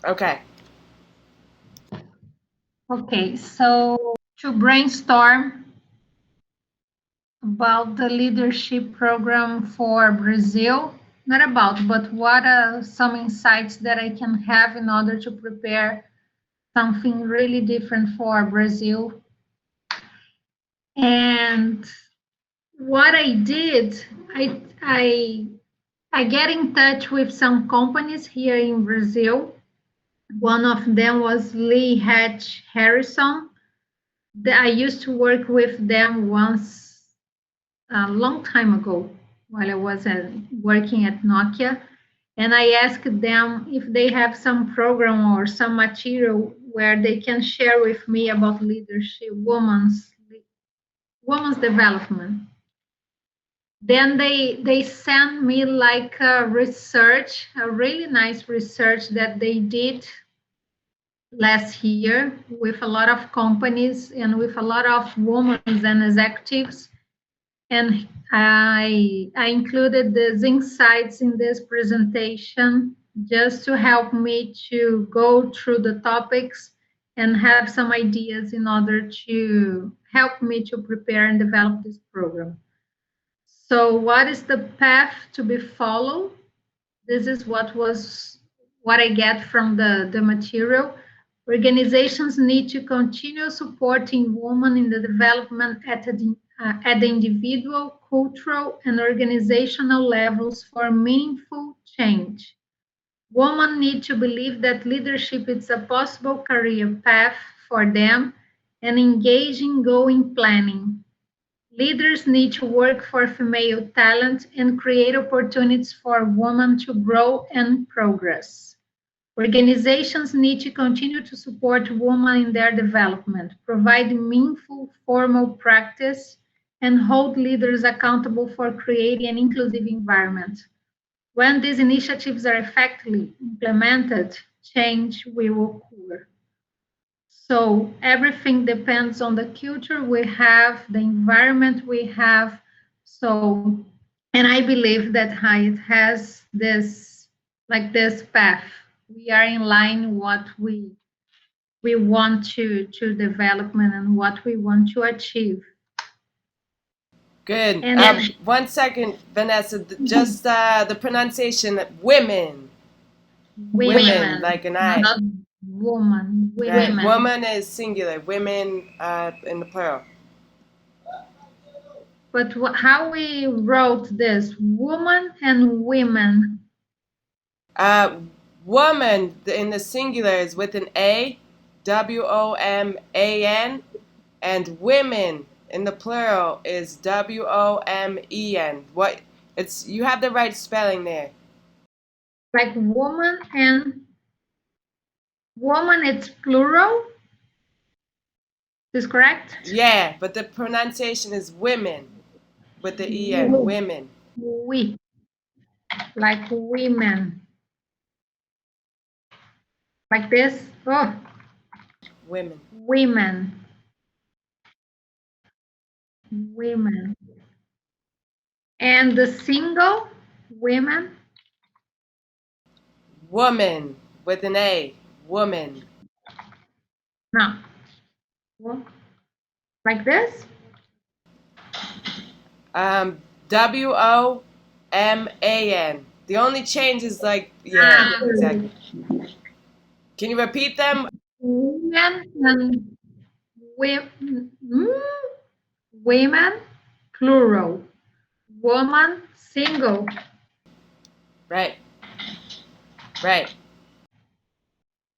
Okay. Okay, so to brainstorm about the leadership program for Brazil, not about, but what are some insights that I can have in order to prepare something really different for Brazil. And what I did, I get in touch with some companies here in Brazil. One of them was Lee Hatch Harrison. I used to work with them once a long time ago while I was working at Nokia. And I asked them if they have some program or some material where they can share with me about leadership, women's development. Then they sent me like a research, a really nice research that they did last year with a lot of companies and with a lot of women and executives. And I included these insights in this presentation just to help me to go through the topics and have some ideas in order to help me to prepare and develop this program. So what is the path to be followed? This is what I get from the material. Organizations need to continue supporting women in the development at the individual, cultural, and organizational levels for meaningful change. Women need to believe that leadership is a possible career path for them and engage in going planning. Leaders need to work for female talent and create opportunities for women to grow and progress. Organizations need to continue to support women in their development, provide meaningful formal practice, and hold leaders accountable for creating an inclusive environment. When these initiatives are effectively implemented, change will occur. So everything depends on the culture we have, the environment we have. So, and I believe that Hyatt has this, like this path. We are in line what we want to development and what we want to achieve. Good. And then 1 second, Vanessa. Just the pronunciation. Women. Women, women, like an I. not woman, Right. women. Woman is singular. Women in the plural. But how we wrote this, woman and women. Uh, woman in the singular is with an A, WOMAN, and women in the plural is WOMEN. What? It's you have the right spelling there. Like woman and woman, it's plural. Is correct? Yeah, but the pronunciation is women with the EN. Women. We, like women, like this. Oh, Women. women, women, and the single women. Woman with an A. Woman. No, like this. WOMAN. The only change is like, yeah, Ah, exactly. Can you repeat them? women and women, women, plural. Woman, single. Right, right.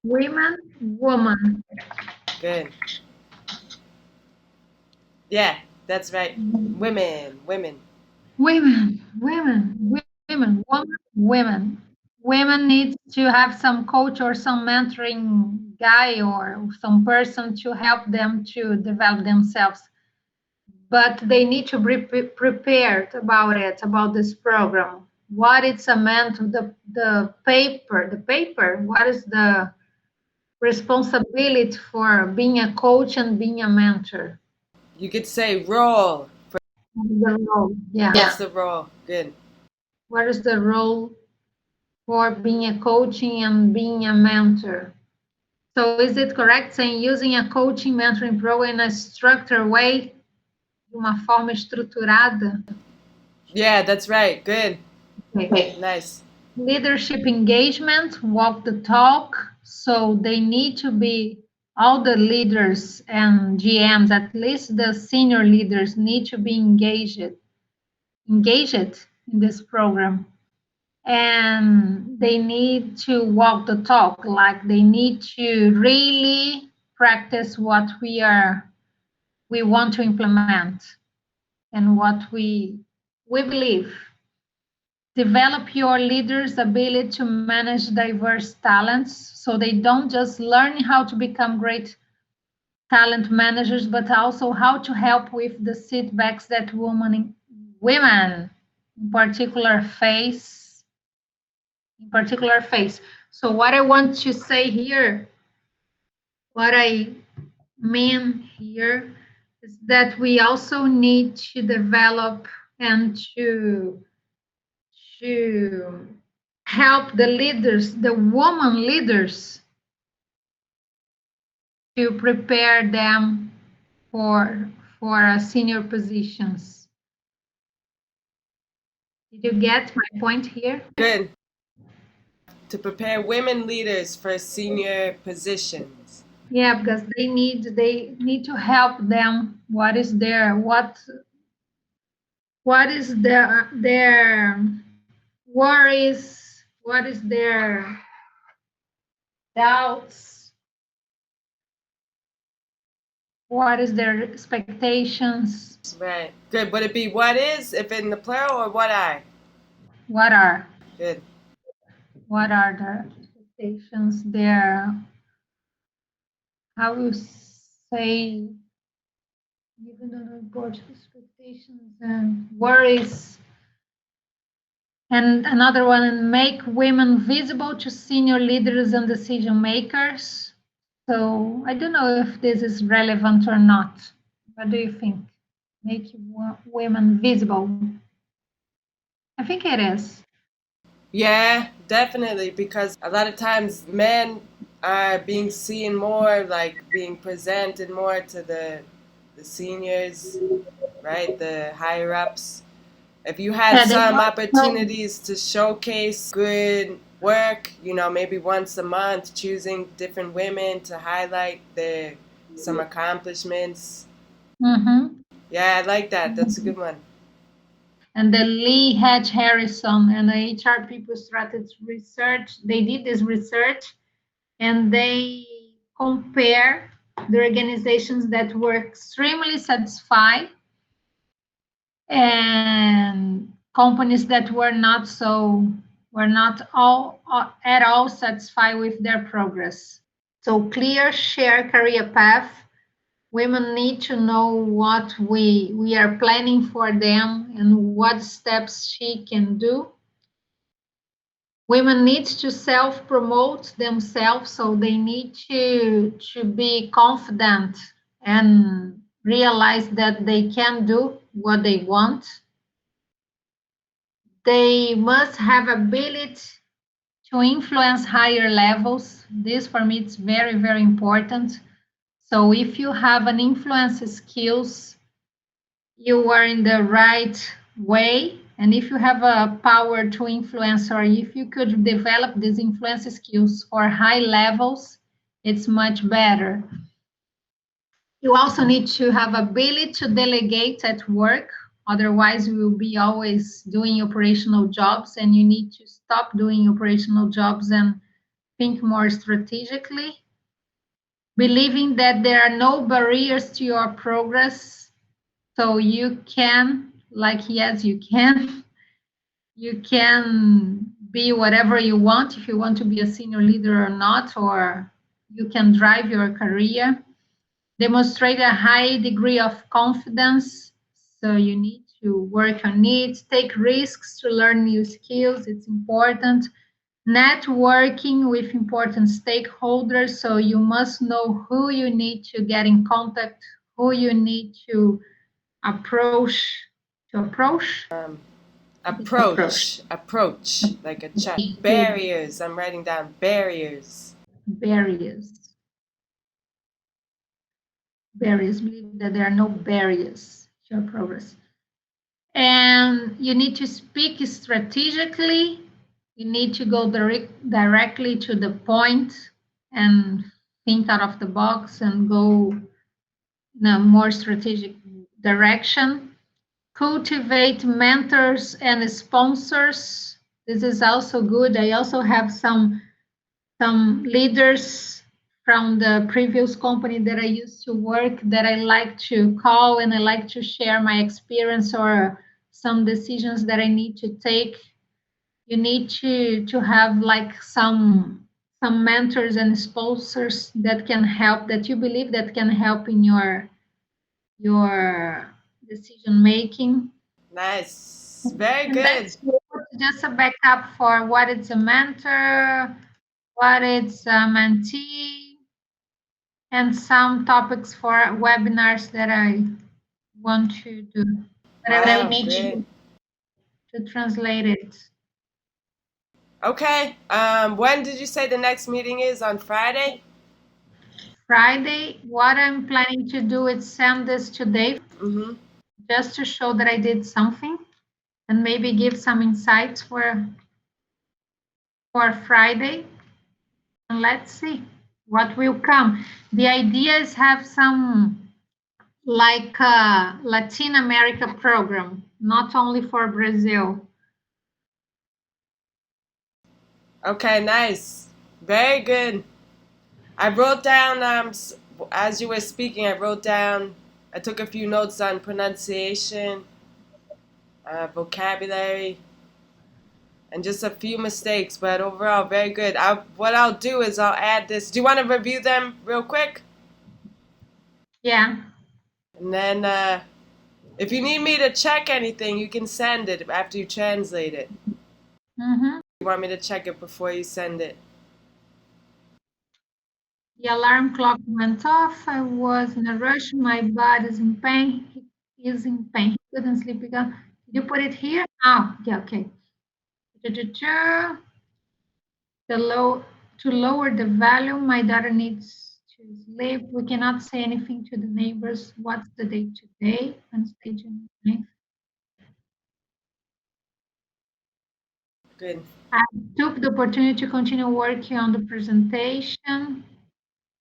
Women, woman. Good. Yeah, that's right. Women, women. Women, women. Women need to have some coach or some mentoring guy or some person to help them to develop themselves. But they need to be prepared about it, about this program. What it's a mentor, the paper, what is the responsibility for being a coach and being a mentor? You could say role. The role, yeah. What's the role? Good. What is the role for being a coaching and being a mentor. So is it correct saying using a coaching mentoring program in a structured way, de uma forma estruturada? Yeah, that's right. Good. Okay. Nice. Leadership engagement, walk the talk. So they need to be, all the leaders and GMs, at least the senior leaders, need to be engaged in this program. And they need to walk the talk, like they need to really practice what we want to implement and what we believe. Develop your leaders' ability to manage diverse talents, so they don't just learn how to become great talent managers, but also how to help with the setbacks that women in particular face. So what I want to say here, what I mean here, is that we also need to develop and to help the leaders, the woman leaders, to prepare them for senior positions. Did you get my point here? Good. To prepare women leaders for senior positions. Yeah, because they need to help them. What is their worries? What is their doubts? What is their expectations? Right. Good. Would it be what is if in the plural or what are? What are Good. their expectations? Their, how you say, given the report, expectations and worries. And another one, make women visible to senior leaders and decision makers. So I don't know if this is relevant or not. What do you think? Make women visible. I think it is. Yeah, definitely. Because a lot of times men are being seen more, like being presented more to the seniors, right? The higher ups. If you had Yeah, they some don't. opportunities to showcase good work, maybe once a month, choosing different women to highlight their some accomplishments. Mm-hmm. Yeah, I like that. That's a good one. And the Lee Hatch Harrison and the HR people started research. They did this research and they compare the organizations that were extremely satisfied and companies that were not all at all satisfied with their progress. So clear share career path. Women need to know what we are planning for them and what steps she can do. Women need to self-promote themselves, so they need to be confident and realize that they can do what they want. They must have ability to influence higher levels. This for me is very, very important. So if you have an influence skills, you are in the right way. And if you have a power to influence, or if you could develop these influence skills for high levels, it's much better. You also need to have ability to delegate at work. Otherwise, you will be always doing operational jobs, and you need to stop doing operational jobs and think more strategically. Believing that there are no barriers to your progress, so you can, like, yes, you can. You can be whatever you want, if you want to be a senior leader or not, or you can drive your career. Demonstrate a high degree of confidence. So you need to work on it, take risks to learn new skills. It's important. Networking with important stakeholders. So you must know who you need to get in contact, who you need to approach. Approach. Approach. Like a check. Barriers. I'm writing down barriers. Barriers. Barriers. Believe that there are no barriers to your progress. And you need to speak strategically. You need to go directly to the point and think out of the box and go in a more strategic direction. Cultivate mentors and sponsors. This is also good. I also have some leaders from the previous company that I used to work that I like to call and I like to share my experience or some decisions that I need to take. You need to have like some mentors and sponsors that can help, that you believe that can help in your decision making. Nice. Very And good. that's just a backup for what is a mentor, what is a mentee, and some topics for webinars that I want to do. But I will need to translate it. Okay. When did you say the next meeting is? On Friday? Friday, what I'm planning to do is send this today just to show that I did something and maybe give some insights for Friday. And let's see what will come. The idea is have some like a Latin America program, not only for Brazil. Okay, nice. Very good. I wrote down, as you were speaking, I took a few notes on pronunciation, vocabulary, and just a few mistakes, but overall, very good. What I'll do is I'll add this. Do you want to review them real quick? Yeah. And then, if you need me to check anything, you can send it after you translate it. You want me to check it before you send it? The alarm clock went off. I was in a rush. My body is in pain. He is in pain. He couldn't sleep again. Did you put it here? Oh, yeah, okay. To lower the volume, my daughter needs to sleep. We cannot say anything to the neighbors. What's the date today? Wednesday, June 9th. Good. I took the opportunity to continue working on the presentation.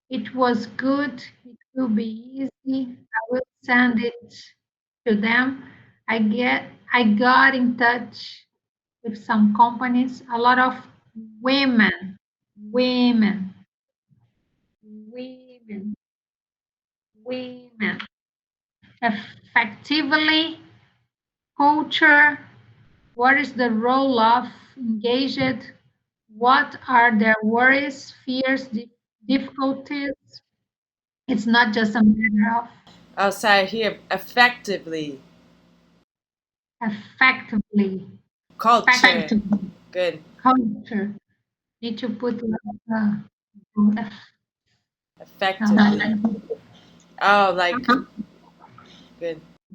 It was good. It will be easy. I will send it to them. I got in touch with some companies, a lot of women, women, women, women. Effectively, culture, what is the role of engaged? What are their worries, fears, difficulties? It's not just a matter of Outside here, effectively. effectively. Culture. Effectively. Good. Culture. Need to put Effectively. Oh, like good.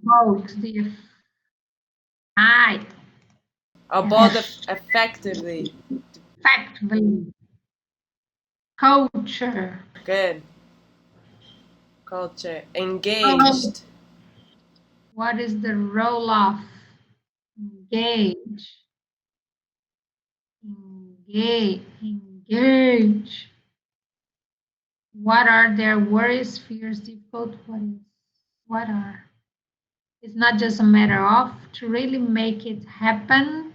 both the I. Oh, both effectively. Effectively. Culture. Good. Culture. Engaged. What is the role of engage? Engage. What are their worries, fears, difficult? What are? It's not just a matter of to really make it happen.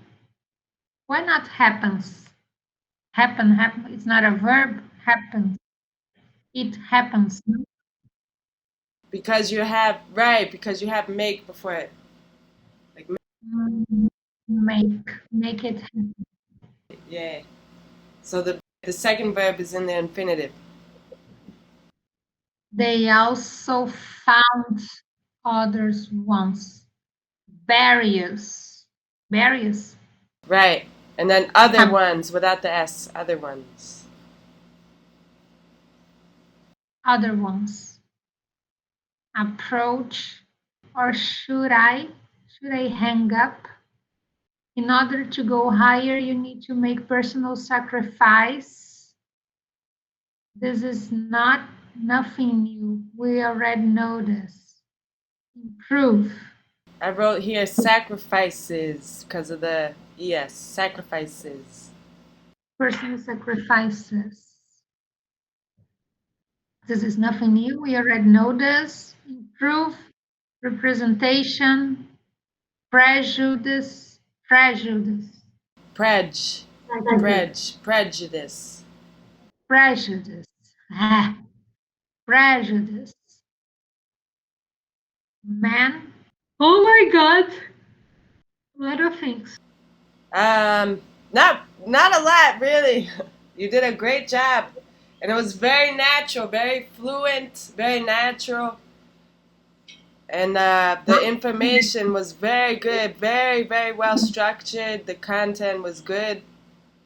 Why not happens? Happen. It's not a verb. Happens. It happens. Because you have make before it. Like Make it happen. yeah. So the second verb is in the infinitive. They also found others once. Barriers. Barriers. Right. And then other ones without the S. Other ones. Other ones. Approach. Or should I hang up? In order to go higher, you need to make personal sacrifice. This is not nothing new. We already know this. Improve. I wrote here sacrifices because of the ES, sacrifices. Personal sacrifices. This is nothing new. We already know this. Improve. Representation. Prejudice. Prejudice. Prejudice. Prejudice. Ah, prejudice. Man. Oh my God. A lot of things. Not a lot really. You did a great job, and it was very natural, very fluent, very natural, and the information was very good, very very well structured. The content was good,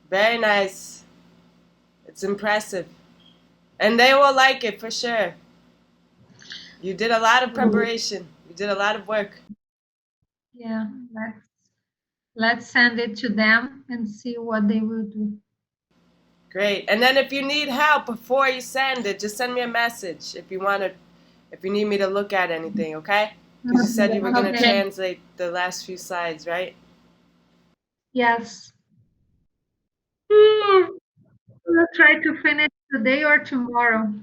very nice. It's impressive, and they will like it for sure. You did a lot of preparation. You did a lot of work. Yeah, let's send it to them and see what they will do. Great. And then if you need help before you send it, just send me a message if you need me to look at anything, okay? Because you said you were going to Okay. translate the last few slides, right? Yes. We'll try to finish today or tomorrow.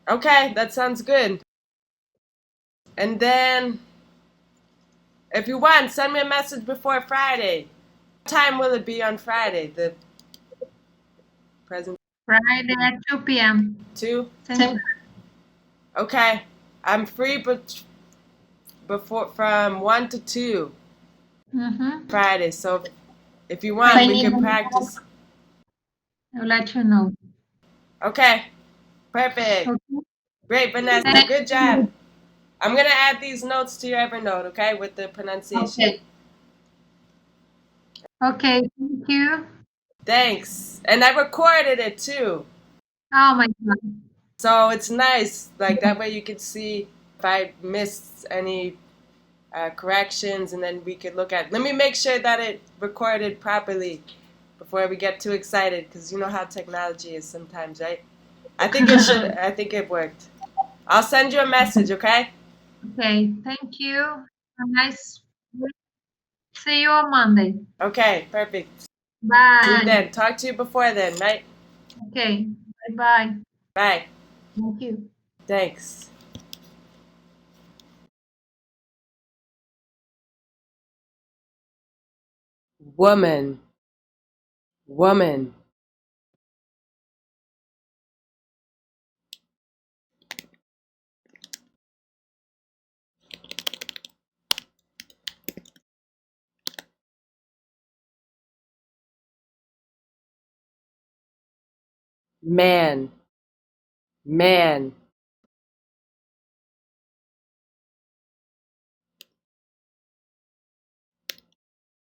Okay, that sounds good. And then if you want, send me a message before Friday. What time will it be on Friday? The present Friday at 2 p.m. 2? Same. Okay. I'm free before from 1 to 2 Friday. So if you want, we can practice. I'll let you know. Okay. Perfect. Okay. Great, Vanessa. Thank Good job. I'm going to add these notes to your Evernote, okay, with the pronunciation. Okay, thank you. Thanks. And I recorded it too. Oh my God. So it's nice. Like that way you can see if I missed any corrections and then we could look at. Let me make sure that it recorded properly before we get too excited because you know how technology is sometimes, right? I think it should. I think it worked. I'll send you a message, okay? Okay, thank you. A nice week. See you on Monday. Okay, perfect. See you Bye. then. Talk to you before then, right? Okay, bye-bye. Bye. Thank you. Thanks. Woman, woman. Man, man.